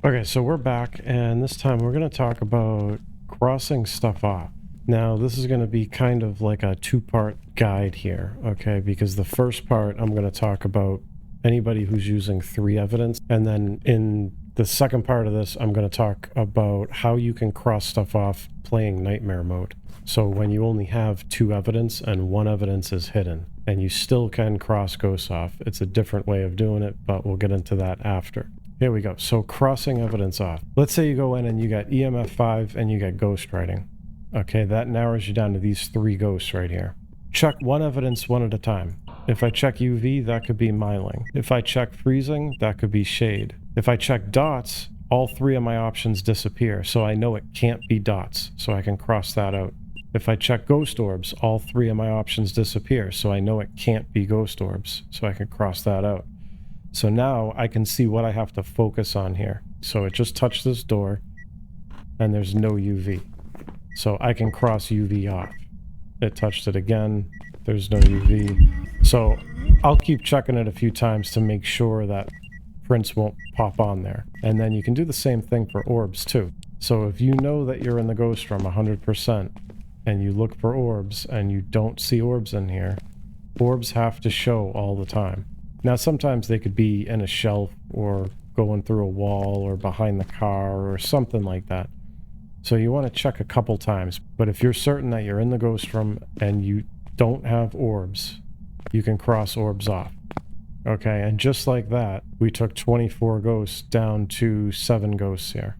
Okay, so we're back, and this time we're going to talk about crossing stuff off. Now, this is going to be kind of like a two-part guide here, okay? Because the first part, I'm going to talk about anybody who's using 3 evidence, and then in the second part of this, I'm going to talk about how you can cross stuff off playing Nightmare mode. So when you only have 2 evidence and 1 evidence is hidden, and you still can cross ghosts off. It's a different way of doing it, but we'll get into that after. Here we go. So crossing evidence off. Let's say you go in and you got EMF 5 and you got ghost writing. Okay, that narrows you down to these 3 ghosts right here. Check 1 evidence one at a time. If I check UV, that could be myling. If I check freezing, that could be shade. If I check dots, all 3 of my options disappear, so I know it can't be dots, so I can cross that out. If I check ghost orbs, all 3 of my options disappear, so I know it can't be ghost orbs, so I can cross that out. So now I can see what I have to focus on here. So it just touched this door, and there's no UV. So I can cross UV off. It touched it again, there's no UV. So I'll keep checking it a few times to make sure that prints won't pop on there. And then you can do the same thing for orbs too. So if you know that you're in the ghost room 100%, and you look for orbs, and you don't see orbs in here, orbs have to show all the time. Now, sometimes they could be in a shelf or going through a wall or behind the car or something like that. So you want to check a couple times. But if you're certain that you're in the ghost room and you don't have orbs, you can cross orbs off. Okay, and just like that, we took 24 ghosts down to 7 ghosts here.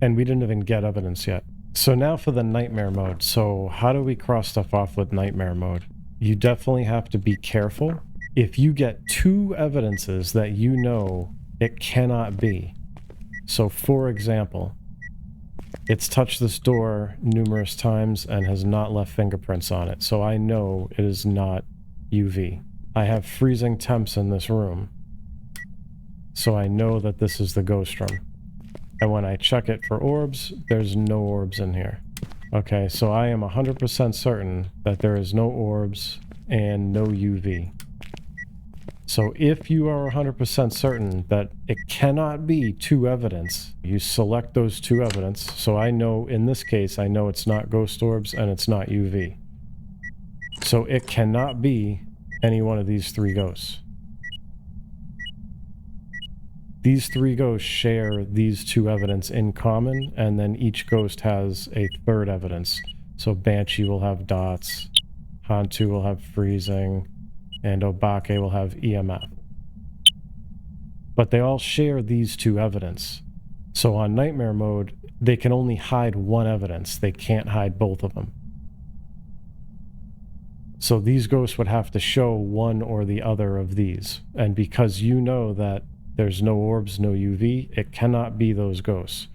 And we didn't even get evidence yet. So now for the nightmare mode. So how do we cross stuff off with nightmare mode? You definitely have to be careful. If you get 2 evidences that you know it cannot be, so for example, it's touched this door numerous times and has not left fingerprints on it, so I know it is not UV. I have freezing temps in this room, so I know that this is the ghost room. And when I check it for orbs, there's no orbs in here. Okay, so I am 100% certain that there is no orbs and no UV. So if you are 100% certain that it cannot be 2 evidence, you select those 2 evidence. So I know, in this case, I know it's not ghost orbs and it's not UV. So it cannot be any one of these 3 ghosts. These 3 ghosts share these 2 evidence in common, and then each ghost has a 3rd evidence. So Banshee will have dots, Hantu will have freezing, and Obake will have EMF. But they all share these 2 evidence. So on nightmare mode, they can only hide 1 evidence. They can't hide both of them. So these ghosts would have to show one or the other of these. And because you know that there's no orbs, no UV, it cannot be those ghosts.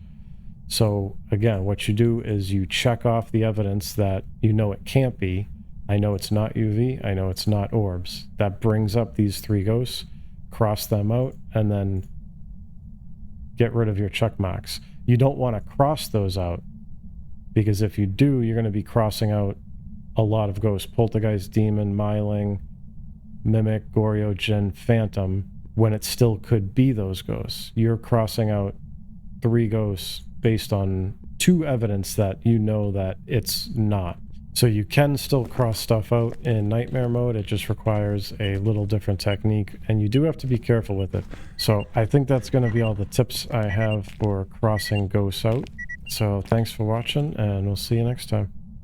So again, what you do is you check off the evidence that you know it can't be. I know it's not UV, I know it's not orbs. That brings up these 3 ghosts, cross them out, and then get rid of your check marks. You don't want to cross those out, because if you do, you're going to be crossing out a lot of ghosts. Poltergeist, Demon, Myling, Mimic, Goryo, Jinn, Phantom, when it still could be those ghosts. You're crossing out 3 ghosts based on 2 evidence that you know that it's not. So you can still cross stuff out in nightmare mode. It just requires a little different technique, and you do have to be careful with it. So I think that's going to be all the tips I have for crossing ghosts out. So thanks for watching, and we'll see you next time.